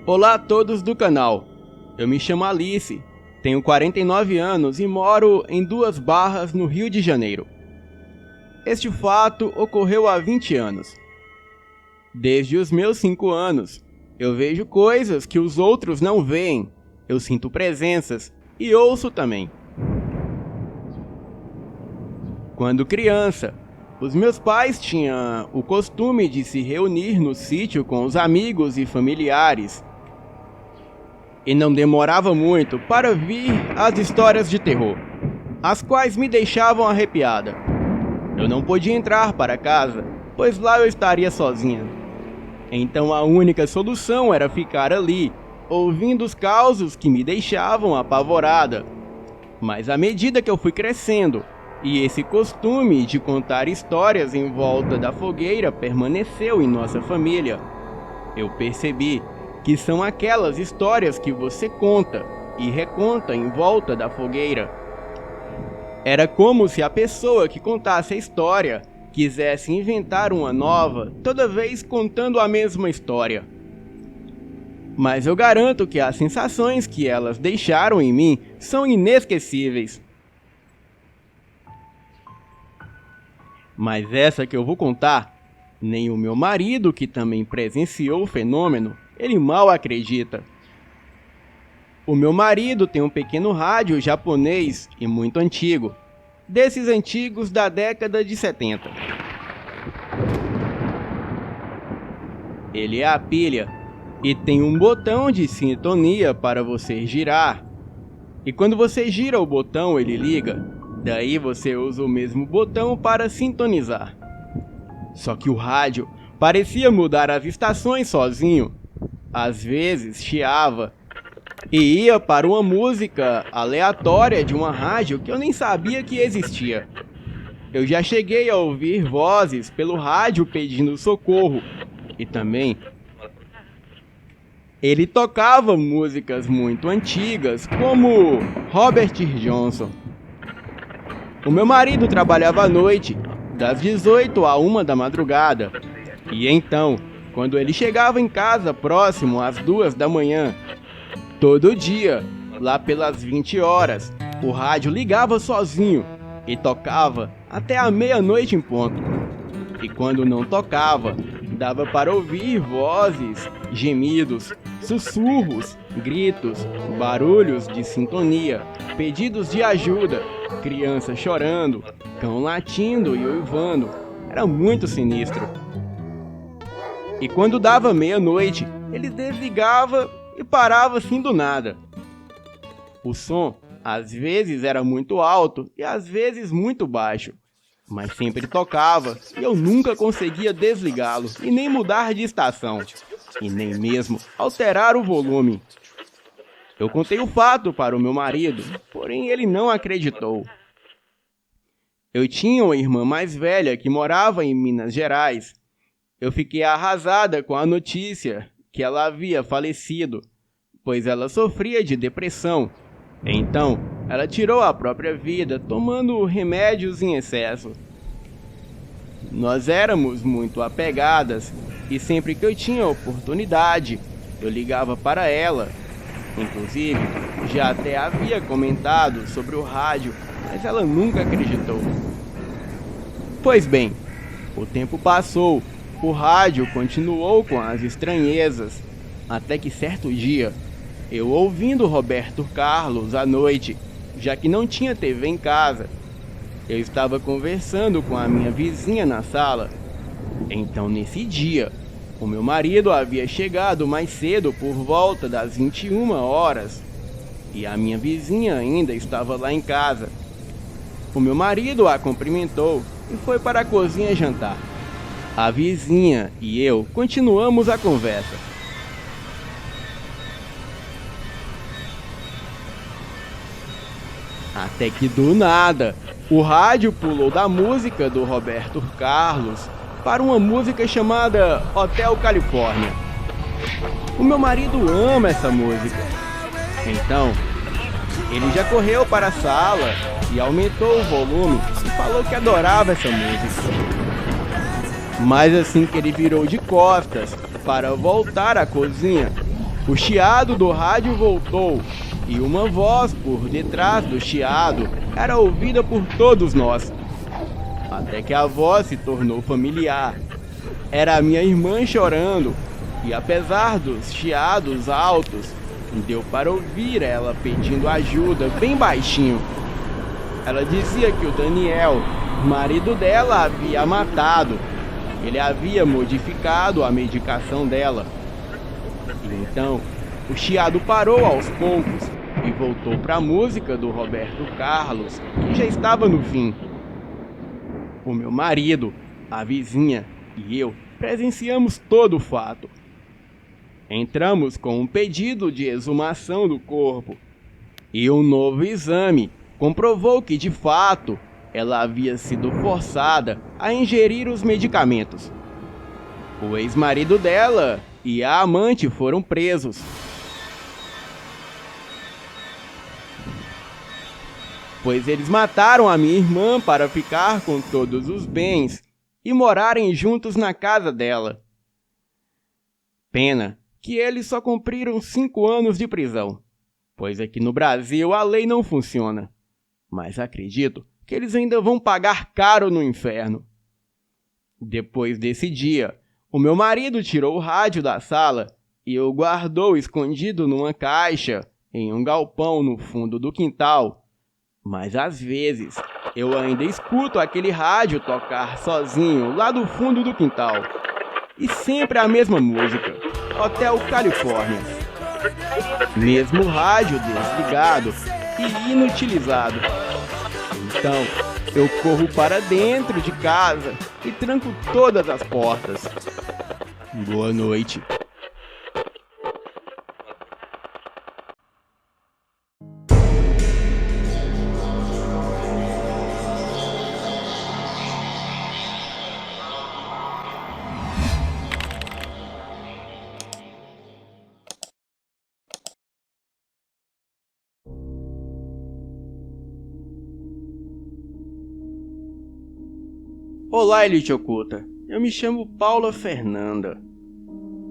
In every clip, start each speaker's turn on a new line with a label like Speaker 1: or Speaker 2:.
Speaker 1: Olá a todos do canal, eu me chamo Alice, tenho 49 anos e moro em Duas Barras, no Rio de Janeiro. Este fato ocorreu há 20 anos. Desde os meus 5 anos, eu vejo coisas que os outros não veem, eu sinto presenças e ouço também. Quando criança, os meus pais tinham o costume de se reunir no sítio com os amigos e familiares. E não demorava muito para vir as histórias de terror, as quais me deixavam arrepiada. Eu não podia entrar para casa, pois lá eu estaria sozinha. Então a única solução era ficar ali, ouvindo os causos que me deixavam apavorada. Mas à medida que eu fui crescendo, e esse costume de contar histórias em volta da fogueira permaneceu em nossa família, eu percebi que são aquelas histórias que você conta e reconta em volta da fogueira. Era como se a pessoa que contasse a história quisesse inventar uma nova, toda vez contando a mesma história. Mas eu garanto que as sensações que elas deixaram em mim são inesquecíveis. Mas essa que eu vou contar, nem o meu marido, que também presenciou o fenômeno, ele mal acredita. O meu marido tem um pequeno rádio japonês e muito antigo, desses antigos da década de 70. Ele é a pilha e tem um botão de sintonia para você girar. E quando você gira o botão, ele liga. Daí você usa o mesmo botão para sintonizar. Só que o rádio parecia mudar as estações sozinho. Às vezes chiava e ia para uma música aleatória de uma rádio que eu nem sabia que existia. Eu já cheguei a ouvir vozes pelo rádio pedindo socorro e também ele tocava músicas muito antigas como Robert Johnson. O meu marido trabalhava à noite, das 18 a 1 da madrugada, e então, quando ele chegava em casa próximo às 2 da manhã, todo dia, lá pelas 20 horas, o rádio ligava sozinho e tocava até a meia-noite em ponto. E quando não tocava, dava para ouvir vozes, gemidos, sussurros, gritos, barulhos de sintonia, pedidos de ajuda, criança chorando, cão latindo e uivando. Era muito sinistro. E quando dava meia-noite, ele desligava e parava assim do nada. O som, às vezes, era muito alto e às vezes muito baixo, mas sempre tocava e eu nunca conseguia desligá-lo e nem mudar de estação, e nem mesmo alterar o volume. Eu contei o fato para o meu marido, porém ele não acreditou. Eu tinha uma irmã mais velha que morava em Minas Gerais. Eu fiquei arrasada com a notícia que ela havia falecido, pois ela sofria de depressão. Então, ela tirou a própria vida tomando remédios em excesso. Nós éramos muito apegadas e sempre que eu tinha oportunidade, eu ligava para ela. Inclusive, já até havia comentado sobre o rádio, mas ela nunca acreditou. Pois bem, o tempo passou, o rádio continuou com as estranhezas, até que certo dia, eu ouvindo Roberto Carlos à noite, já que não tinha TV em casa, eu estava conversando com a minha vizinha na sala. Então nesse dia, o meu marido havia chegado mais cedo por volta das 21 horas e a minha vizinha ainda estava lá em casa. O meu marido a cumprimentou e foi para a cozinha jantar. A vizinha e eu continuamos a conversa. Até que do nada, o rádio pulou da música do Roberto Carlos para uma música chamada Hotel Califórnia. O meu marido ama essa música. Então, ele já correu para a sala e aumentou o volume e falou que adorava essa música. Mas assim que ele virou de costas para voltar à cozinha, O chiado do rádio voltou, e uma voz por detrás do chiado era ouvida por todos nós. Até que a voz se tornou familiar. Era a minha irmã chorando, e apesar dos chiados altos, deu para ouvir ela pedindo ajuda bem baixinho. Ela dizia que o Daniel, marido dela, havia matado. Ele havia modificado a medicação dela. E então, o chiado parou aos poucos e voltou para a música do Roberto Carlos, que já estava no fim. O meu marido, a vizinha e eu presenciamos todo o fato. Entramos com um pedido de exumação do corpo e um novo exame comprovou que, de fato, ela havia sido forçada a ingerir os medicamentos. O ex-marido dela e a amante foram presos. Pois eles mataram a minha irmã para ficar com todos os bens e morarem juntos na casa dela. Pena que eles só cumpriram 5 anos de prisão, pois aqui no Brasil a lei não funciona. Mas acredito que eles ainda vão pagar caro no inferno. Depois desse dia, o meu marido tirou o rádio da sala e o guardou escondido numa caixa em um galpão no fundo do quintal. Mas às vezes eu ainda escuto aquele rádio tocar sozinho lá do fundo do quintal. E sempre a mesma música, Hotel Califórnia. Mesmo rádio desligado e inutilizado. Então eu corro para dentro de casa e tranco todas as portas. Boa noite. Olá, Elite Oculta. Eu me chamo Paula Fernanda.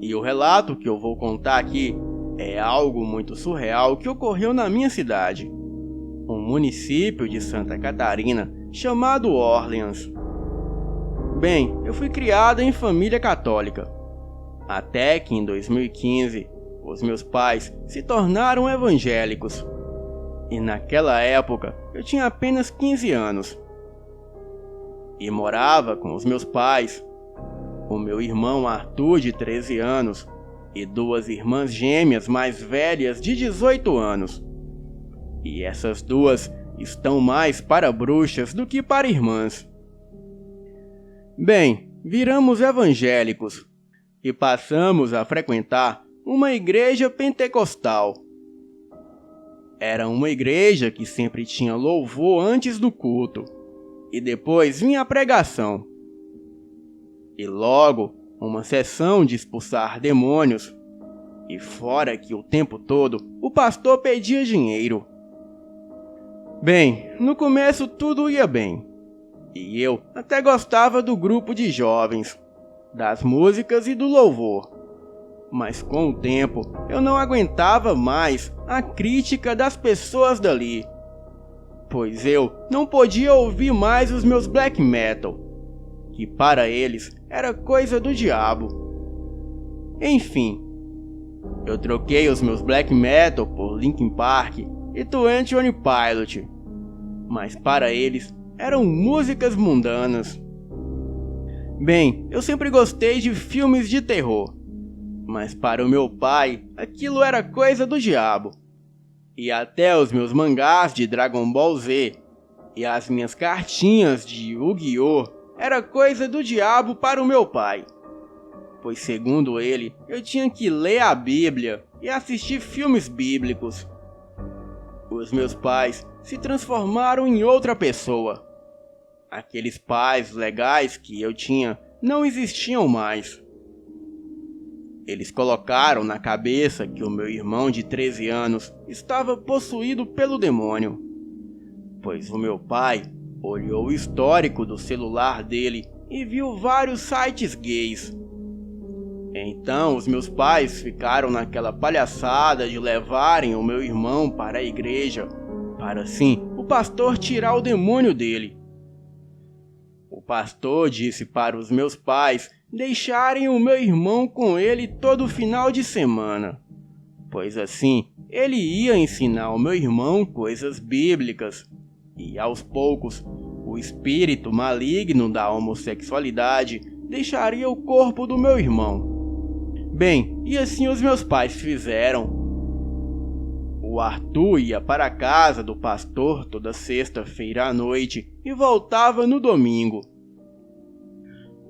Speaker 1: E o relato que eu vou contar aqui é algo muito surreal que ocorreu na minha cidade, um município de Santa Catarina chamado Orleans. Bem, eu fui criada em família católica, até que em 2015 os meus pais se tornaram evangélicos. E naquela época eu tinha apenas 15 anos. E morava com os meus pais, o meu irmão Arthur, de 13 anos, e 2 irmãs gêmeas mais velhas de 18 anos. E essas 2 estão mais para bruxas do que para irmãs. Bem, viramos evangélicos e passamos a frequentar uma igreja pentecostal. Era uma igreja que sempre tinha louvor antes do culto. E depois vinha a pregação. E logo, uma sessão de expulsar demônios. E fora que o tempo todo, o pastor pedia dinheiro. Bem, no começo tudo ia bem. E eu até gostava do grupo de jovens, das músicas e do louvor. Mas com o tempo, eu não aguentava mais a crítica das pessoas dali. Pois eu não podia ouvir mais os meus black metal, que para eles era coisa do diabo. Enfim, eu troquei os meus black metal por Linkin Park e 21 Pilot, mas para eles eram músicas mundanas. Bem, eu sempre gostei de filmes de terror, mas para o meu pai aquilo era coisa do diabo. E até os meus mangás de Dragon Ball Z e as minhas cartinhas de Yu-Gi-Oh! Era coisa do diabo para o meu pai. Pois segundo ele, eu tinha que ler a Bíblia e assistir filmes bíblicos. Os meus pais se transformaram em outra pessoa. Aqueles pais legais que eu tinha não existiam mais. Eles colocaram na cabeça que o meu irmão de 13 anos estava possuído pelo demônio, pois o meu pai olhou o histórico do celular dele e viu vários sites gays. Então os meus pais ficaram naquela palhaçada de levarem o meu irmão para a igreja, para assim o pastor tirar o demônio dele. O pastor disse para os meus pais deixarem o meu irmão com ele todo final de semana, pois assim ele ia ensinar ao meu irmão coisas bíblicas e aos poucos o espírito maligno da homossexualidade deixaria o corpo do meu irmão. Bem, e assim os meus pais fizeram. O Arthur ia para a casa do pastor toda sexta-feira à noite e voltava no domingo.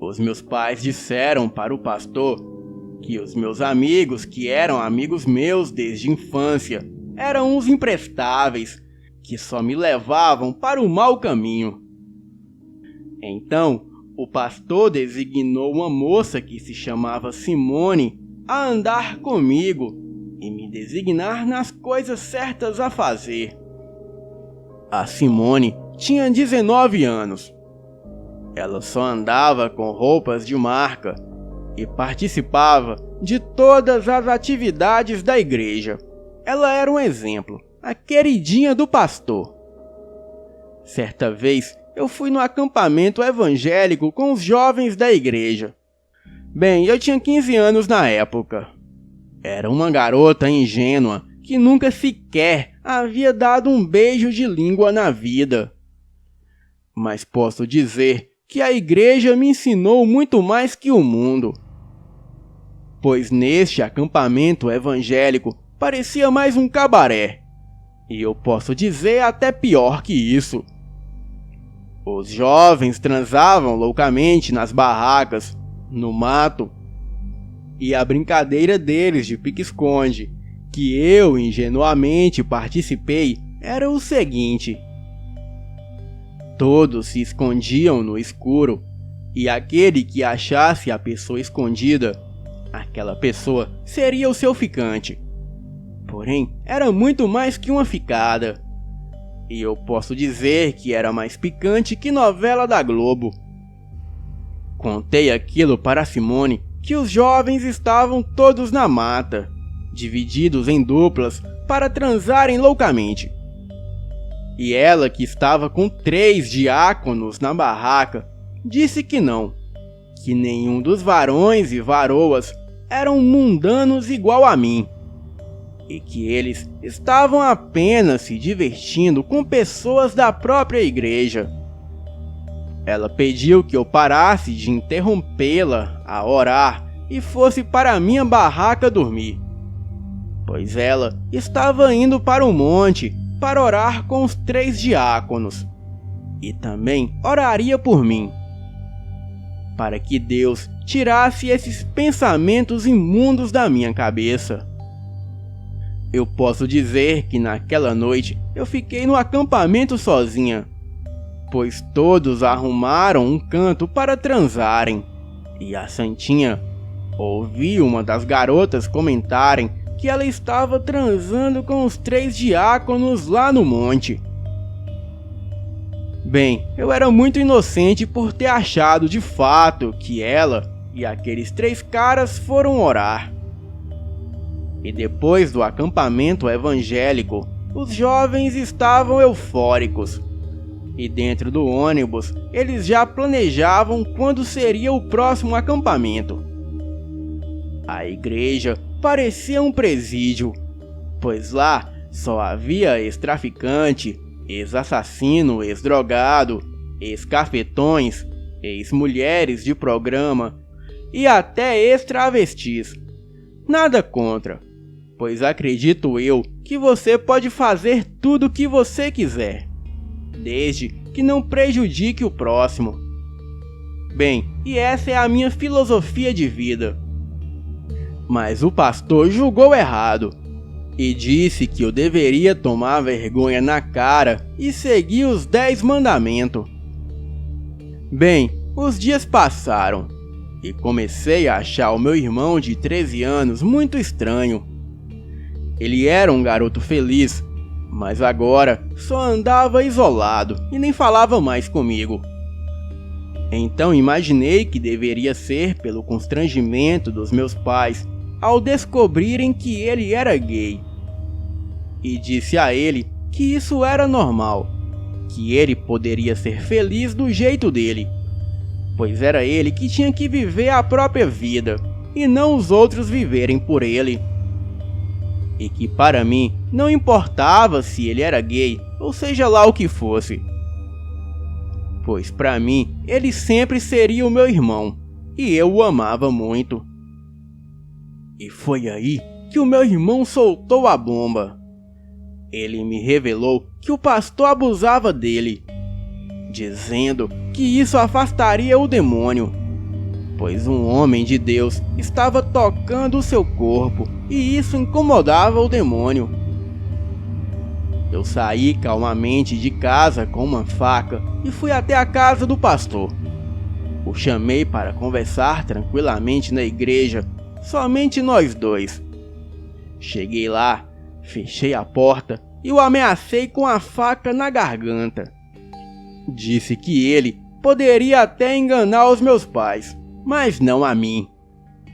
Speaker 1: Os meus pais disseram para o pastor que os meus amigos, que eram amigos meus desde a infância, eram uns imprestáveis, que só me levavam para o mau caminho. Então, o pastor designou uma moça que se chamava Simone a andar comigo e me designar nas coisas certas a fazer. A Simone tinha 19 anos. Ela só andava com roupas de marca e participava de todas as atividades da igreja. Ela era um exemplo, a queridinha do pastor. Certa vez, eu fui no acampamento evangélico com os jovens da igreja. Bem, eu tinha 15 anos na época. Era uma garota ingênua que nunca sequer havia dado um beijo de língua na vida. Mas posso dizer que a igreja me ensinou muito mais que o mundo. Pois neste acampamento evangélico parecia mais um cabaré. E eu posso dizer até pior que isso. Os jovens transavam loucamente nas barracas, no mato, e a brincadeira deles de pique-esconde, que eu ingenuamente participei, era o seguinte: todos se escondiam no escuro, e aquele que achasse a pessoa escondida, aquela pessoa seria o seu ficante. Porém, era muito mais que uma ficada. E eu posso dizer que era mais picante que novela da Globo. Contei aquilo para Simone, que os jovens estavam todos na mata, divididos em duplas para transarem loucamente. E ela, que estava com 3 diáconos na barraca, disse que não, que nenhum dos varões e varoas eram mundanos igual a mim, e que eles estavam apenas se divertindo com pessoas da própria igreja. Ela pediu que eu parasse de interrompê-la a orar e fosse para a minha barraca dormir, pois ela estava indo para o monte para orar com os 3 diáconos, e também oraria por mim, para que Deus tirasse esses pensamentos imundos da minha cabeça. Eu posso dizer que naquela noite eu fiquei no acampamento sozinha, pois todos arrumaram um canto para transarem, e a santinha ouvi uma das garotas comentarem que ela estava transando com os 3 diáconos lá no monte. Bem, eu era muito inocente por ter achado de fato que ela e aqueles 3 caras foram orar. E depois do acampamento evangélico, os jovens estavam eufóricos. E dentro do ônibus, eles já planejavam quando seria o próximo acampamento. A igreja parecia um presídio, pois lá só havia ex-traficante, ex-assassino, ex-drogado, ex-cafetões, ex-mulheres de programa e até ex-travestis. Nada contra, pois acredito eu que você pode fazer tudo o que você quiser, desde que não prejudique o próximo. Bem, e essa é a minha filosofia de vida. Mas o pastor julgou errado e disse que eu deveria tomar vergonha na cara e seguir os 10 mandamentos. Bem, os dias passaram e comecei a achar o meu irmão de 13 anos muito estranho. Ele era um garoto feliz, mas agora só andava isolado e nem falava mais comigo. Então imaginei que deveria ser pelo constrangimento dos meus pais ao descobrirem que ele era gay. E disse a ele que isso era normal, que ele poderia ser feliz do jeito dele, pois era ele que tinha que viver a própria vida e não os outros viverem por ele. E que para mim não importava se ele era gay ou seja lá o que fosse, pois para mim ele sempre seria o meu irmão e eu o amava muito. E foi aí que o meu irmão soltou a bomba. Ele me revelou que o pastor abusava dele, dizendo que isso afastaria o demônio, pois um homem de Deus estava tocando o seu corpo e isso incomodava o demônio. Eu saí calmamente de casa com uma faca e fui até a casa do pastor. O chamei para conversar tranquilamente na igreja, somente nós dois. Cheguei lá, fechei a porta e o ameacei com a faca na garganta. Disse que ele poderia até enganar os meus pais, mas não a mim.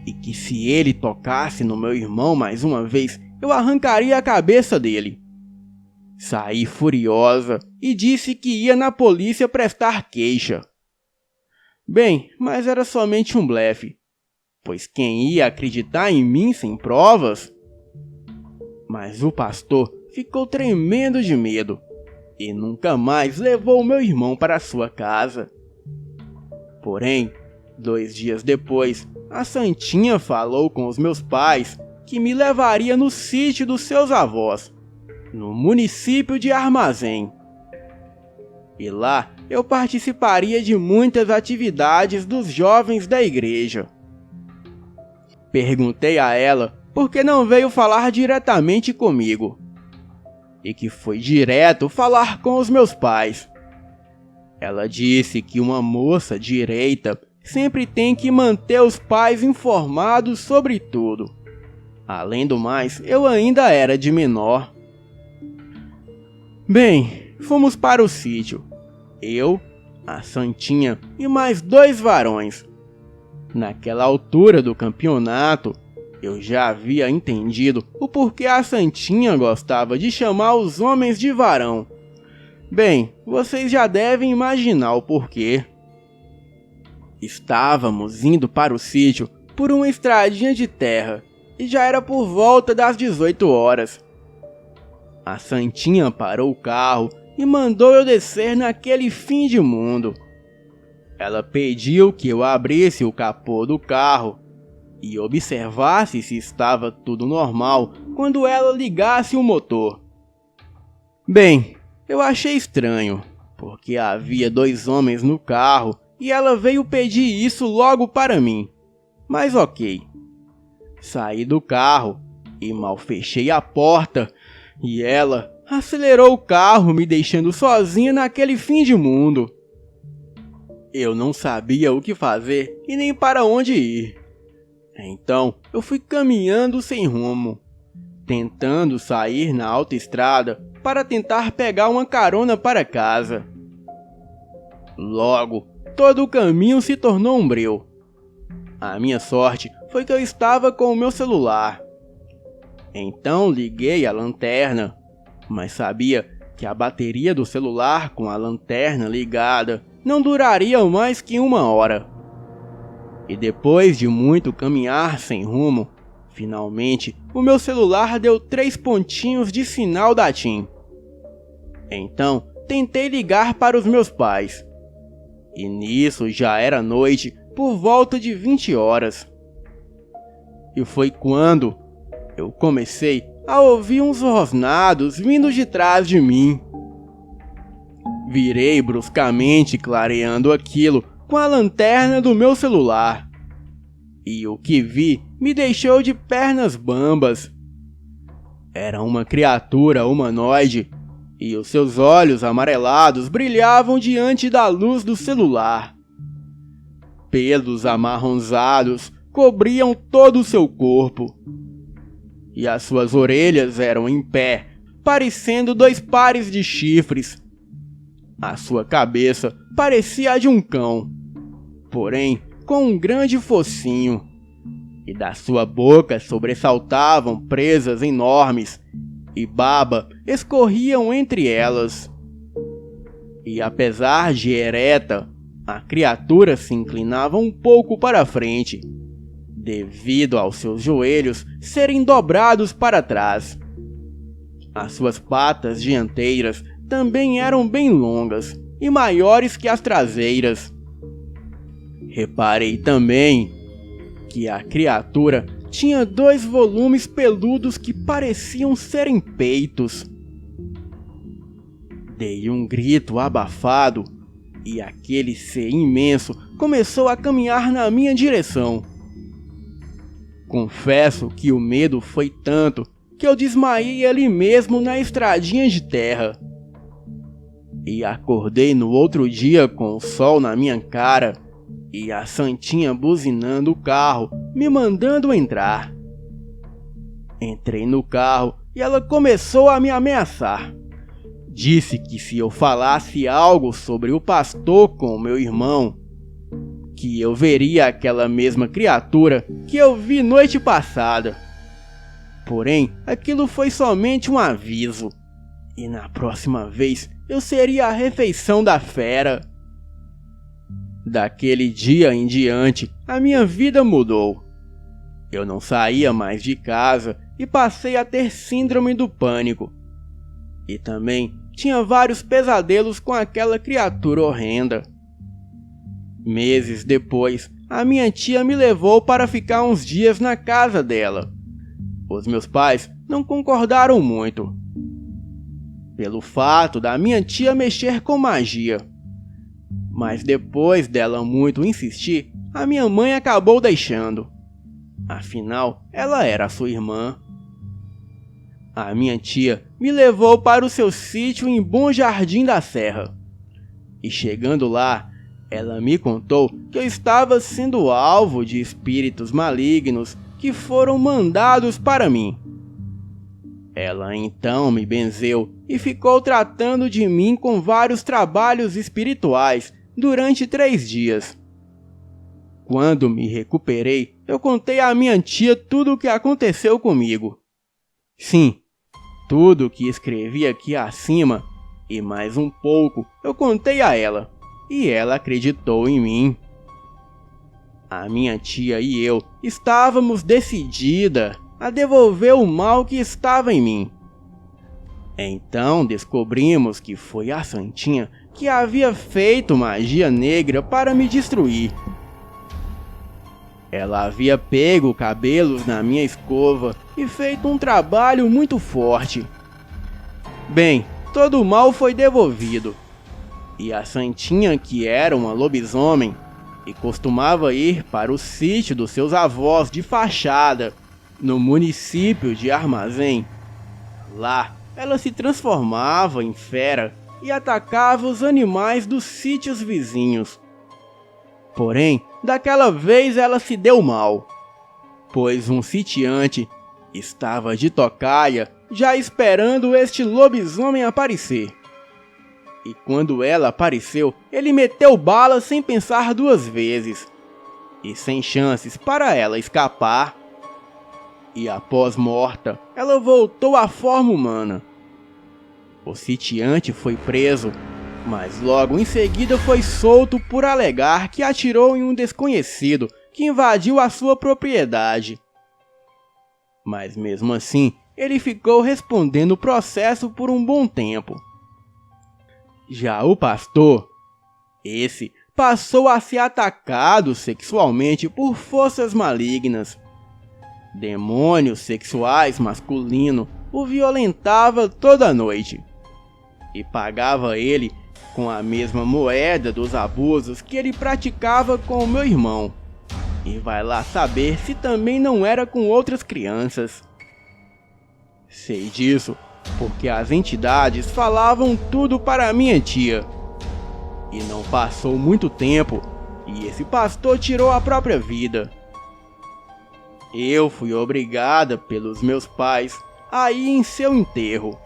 Speaker 1: E que se ele tocasse no meu irmão mais uma vez, eu arrancaria a cabeça dele. Saí furiosa e disse que ia na polícia prestar queixa. Bem, mas era somente um blefe, pois quem ia acreditar em mim sem provas? Mas o pastor ficou tremendo de medo e nunca mais levou meu irmão para sua casa. Porém, 2 dias depois, a Santinha falou com os meus pais que me levaria no sítio dos seus avós, no município de Armazém. E lá eu participaria de muitas atividades dos jovens da igreja. Perguntei a ela por que não veio falar diretamente comigo, e que foi direto falar com os meus pais. Ela disse que uma moça direita sempre tem que manter os pais informados sobre tudo. Além do mais, eu ainda era de menor. Bem, fomos para o sítio. Eu, a Santinha e mais 2 varões. Naquela altura do campeonato, eu já havia entendido o porquê a Santinha gostava de chamar os homens de varão. Bem, vocês já devem imaginar o porquê. Estávamos indo para o sítio por uma estradinha de terra e já era por volta das 18 horas. A Santinha parou o carro e mandou eu descer naquele fim de mundo. Ela pediu que eu abrisse o capô do carro e observasse se estava tudo normal quando ela ligasse o motor. Bem, eu achei estranho, porque havia 2 homens no carro e ela veio pedir isso logo para mim. Mas ok. Saí do carro e mal fechei a porta e ela acelerou o carro, me deixando sozinha naquele fim de mundo. Eu não sabia o que fazer e nem para onde ir. Então eu fui caminhando sem rumo, tentando sair na autoestrada para tentar pegar uma carona para casa. Logo, todo o caminho se tornou um breu. A minha sorte foi que eu estava com o meu celular. Então liguei a lanterna, mas sabia que a bateria do celular com a lanterna ligada não duraria mais que 1 hora. E depois de muito caminhar sem rumo, finalmente o meu celular deu 3 pontinhos de sinal da TIM. Então tentei ligar para os meus pais. E nisso já era noite, por volta de 20 horas. E foi quando eu comecei a ouvir uns rosnados vindo de trás de mim. Virei bruscamente, clareando aquilo com a lanterna do meu celular. E o que vi me deixou de pernas bambas. Era uma criatura humanoide, e os seus olhos amarelados brilhavam diante da luz do celular. Pelos amarronzados cobriam todo o seu corpo, e as suas orelhas eram em pé, parecendo 2 pares de chifres. A sua cabeça parecia a de um cão, porém com um grande focinho, e da sua boca sobressaltavam presas enormes, e baba escorriam entre elas. E apesar de ereta, a criatura se inclinava um pouco para frente, devido aos seus joelhos serem dobrados para trás. As suas patas dianteiras também eram bem longas e maiores que as traseiras. Reparei também que a criatura tinha 2 volumes peludos que pareciam serem peitos. Dei um grito abafado e aquele ser imenso começou a caminhar na minha direção. Confesso que o medo foi tanto que eu desmaiei ali mesmo na estradinha de terra. E acordei no outro dia com o sol na minha cara e a santinha buzinando o carro, me mandando entrar. Entrei no carro e ela começou a me ameaçar. Disse que se eu falasse algo sobre o pastor com meu irmão, que eu veria aquela mesma criatura que eu vi noite passada. Porém, aquilo foi somente um aviso, e na próxima vez eu seria a refeição da fera. Daquele dia em diante, a minha vida mudou. Eu não saía mais de casa e passei a ter síndrome do pânico. E também tinha vários pesadelos com aquela criatura horrenda. Meses depois, a minha tia me levou para ficar uns dias na casa dela. Os meus pais não concordaram muito, pelo fato da minha tia mexer com magia. Mas depois dela muito insistir, a minha mãe acabou deixando. Afinal, ela era sua irmã. A minha tia me levou para o seu sítio em Bom Jardim da Serra. E chegando lá, ela me contou que eu estava sendo alvo de espíritos malignos que foram mandados para mim. Ela então me benzeu e ficou tratando de mim com vários trabalhos espirituais durante 3 dias. Quando me recuperei, eu contei à minha tia tudo o que aconteceu comigo. Sim, tudo o que escrevi aqui acima, e mais um pouco, eu contei a ela, e ela acreditou em mim. A minha tia e eu estávamos decidida a devolver o mal que estava em mim. Então descobrimos que foi a santinha que havia feito magia negra para me destruir. Ela havia pego cabelos na minha escova e feito um trabalho muito forte. Bem, todo o mal foi devolvido. E a santinha, que era uma lobisomem e costumava ir para o sítio dos seus avós de Fachada, no município de Armazém. Lá, ela se transformava em fera e atacava os animais dos sítios vizinhos. Porém, daquela vez ela se deu mal, pois um sitiante estava de tocaia já esperando este lobisomem aparecer. E quando ela apareceu, ele meteu bala sem pensar 2 vezes, e sem chances para ela escapar. E após morta, ela voltou à forma humana. O sitiante foi preso, mas logo em seguida foi solto por alegar que atirou em um desconhecido que invadiu a sua propriedade. Mas mesmo assim, ele ficou respondendo o processo por um bom tempo. Já o pastor, esse passou a ser atacado sexualmente por forças malignas. Demônios sexuais masculinos o violentava toda noite e pagava ele com a mesma moeda dos abusos que ele praticava com o meu irmão. E vai lá saber se também não era com outras crianças. Sei disso porque as entidades falavam tudo para minha tia. E não passou muito tempo e esse pastor tirou a própria vida. Eu fui obrigada pelos meus pais a ir em seu enterro,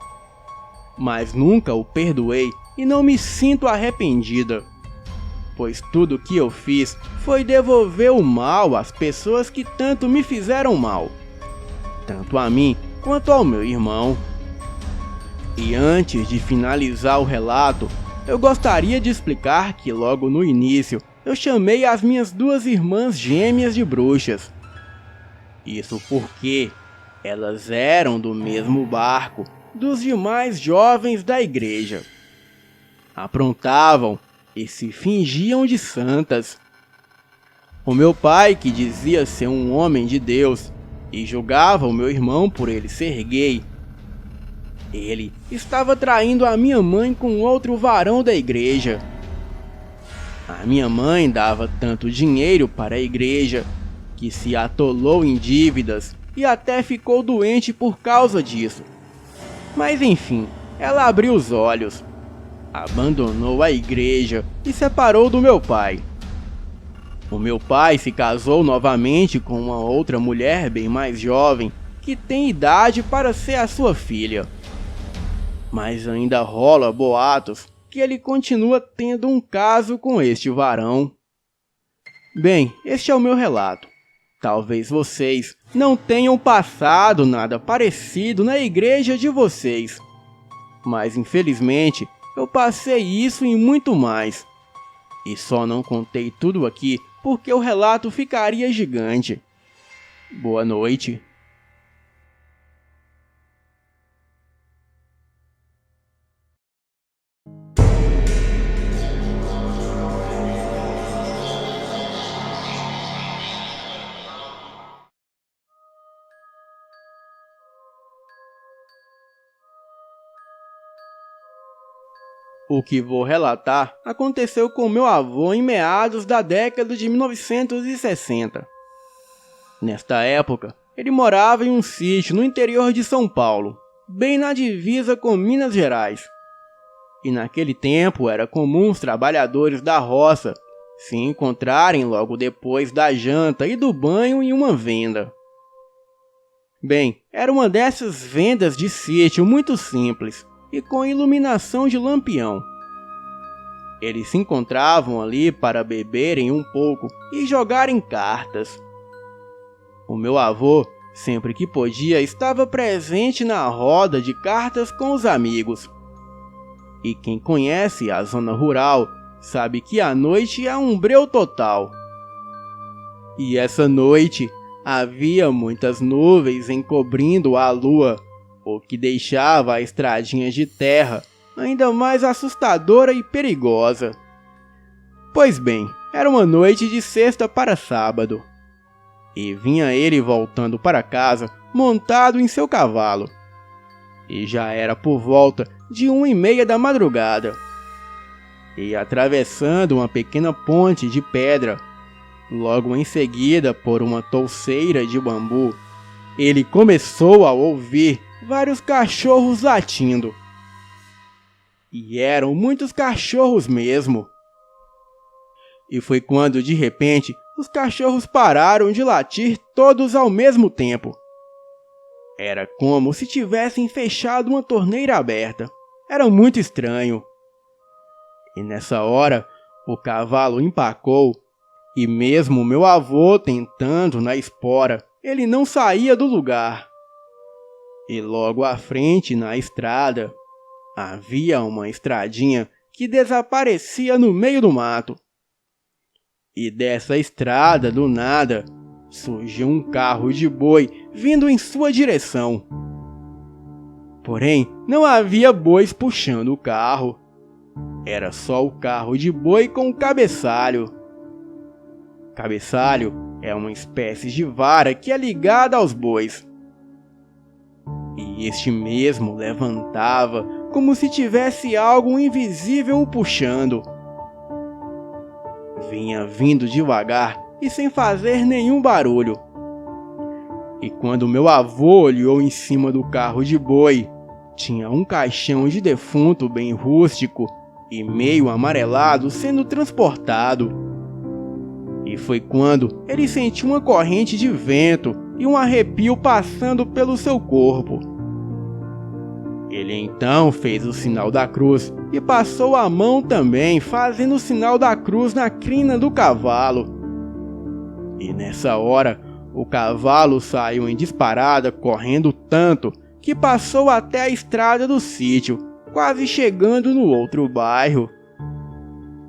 Speaker 1: mas nunca o perdoei e não me sinto arrependida. pois tudo que eu fiz foi devolver o mal às pessoas que tanto me fizeram mal, tanto a mim quanto ao meu irmão. E antes de finalizar o relato, eu gostaria de explicar que logo no início eu chamei as minhas 2 irmãs gêmeas de bruxas. Isso porque elas eram do mesmo barco dos demais jovens da igreja. Aprontavam e se fingiam de santas. O meu pai, que dizia ser um homem de Deus e julgava o meu irmão por ele ser gay, ele estava traindo a minha mãe com outro varão da igreja. A minha mãe dava tanto dinheiro para a igreja que se atolou em dívidas e até ficou doente por causa disso. Mas enfim, ela abriu os olhos, abandonou a igreja e separou do meu pai. O meu pai se casou novamente com uma outra mulher bem mais jovem, que tem idade para ser a sua filha. Mas ainda rola boatos que ele continua tendo um caso com este varão. Bem, este é o meu relato. Talvez vocês não tenham passado nada parecido na igreja de vocês, mas infelizmente eu passei isso e muito mais. E só não contei tudo aqui porque o relato ficaria gigante. Boa noite. O que vou relatar aconteceu com meu avô em meados da década de 1960. Nesta época, ele morava em um sítio no interior de São Paulo, bem na divisa com Minas Gerais. E naquele tempo era comum os trabalhadores da roça se encontrarem logo depois da janta e do banho em uma venda. Bem, era uma dessas vendas de sítio muito simples e com iluminação de lampião. Eles se encontravam ali para beberem um pouco e jogarem cartas. O meu avô, sempre que podia, estava presente na roda de cartas com os amigos. E quem conhece a zona rural sabe que a noite é um breu total. E essa noite havia muitas nuvens encobrindo a lua, o que deixava a estradinha de terra ainda mais assustadora e perigosa. Pois bem, era uma noite de sexta para sábado, e vinha ele voltando para casa montado em seu cavalo. E já era por volta de 1h30 da madrugada. E atravessando uma pequena ponte de pedra, logo em seguida por uma touceira de bambu, ele começou a ouvir vários cachorros latindo. E eram muitos cachorros mesmo. E foi quando, de repente, os cachorros pararam de latir todos ao mesmo tempo. Era como se tivessem fechado uma torneira aberta. Era muito estranho. E nessa hora, o cavalo empacou, e mesmo meu avô tentando na espora, ele não saía do lugar. E logo à frente, na estrada, havia uma estradinha que desaparecia no meio do mato. E dessa estrada, do nada, surgiu um carro de boi vindo em sua direção. Porém, não havia bois puxando o carro. Era só o carro de boi com o cabeçalho. Cabeçalho é uma espécie de vara que é ligada aos bois. E este mesmo levantava como se tivesse algo invisível o puxando. Vinha vindo devagar e sem fazer nenhum barulho. E quando meu avô olhou em cima do carro de boi, tinha um caixão de defunto bem rústico e meio amarelado sendo transportado. E foi quando ele sentiu uma corrente de vento e um arrepio passando pelo seu corpo. Ele então fez o sinal da cruz e passou a mão também, fazendo o sinal da cruz na crina do cavalo. E nessa hora, o cavalo saiu em disparada, correndo tanto que passou até a estrada do sítio, quase chegando no outro bairro.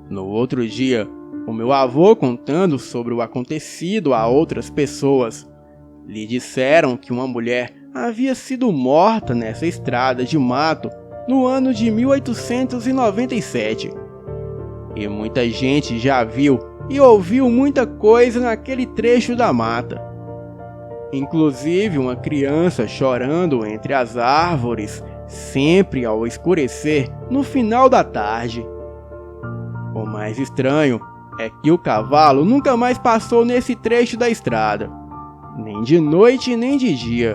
Speaker 1: No outro dia, o meu avô, contando sobre o acontecido a outras pessoas, lhe disseram que uma mulher havia sido morta nessa estrada de mato no ano de 1897. E muita gente já viu e ouviu muita coisa naquele trecho da mata. Inclusive uma criança chorando entre as árvores, sempre ao escurecer no final da tarde. O mais estranho é que o cavalo nunca mais passou nesse trecho da estrada, nem de noite nem de dia.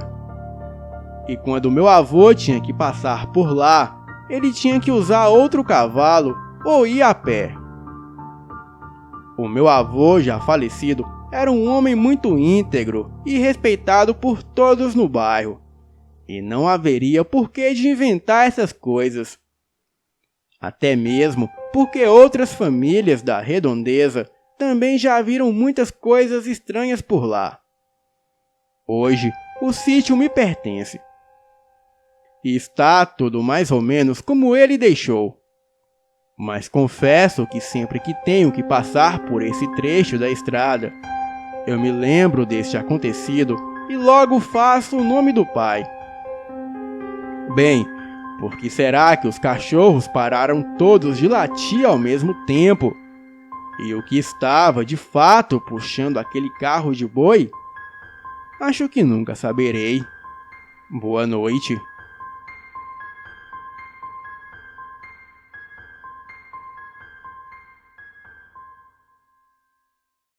Speaker 1: E quando meu avô tinha que passar por lá, ele tinha que usar outro cavalo ou ir a pé. O meu avô, já falecido, era um homem muito íntegro e respeitado por todos no bairro, e não haveria porquê de inventar essas coisas. Até mesmo porque outras famílias da redondeza também já viram muitas coisas estranhas por lá. Hoje, o sítio me pertence. E está tudo mais ou menos como ele deixou. Mas confesso que sempre que tenho que passar por esse trecho da estrada, eu me lembro deste acontecido e logo faço o nome do pai. Bem, por que será que os cachorros pararam todos de latir ao mesmo tempo? E o que estava de fato puxando aquele carro de boi? Acho que nunca saberei. Boa noite.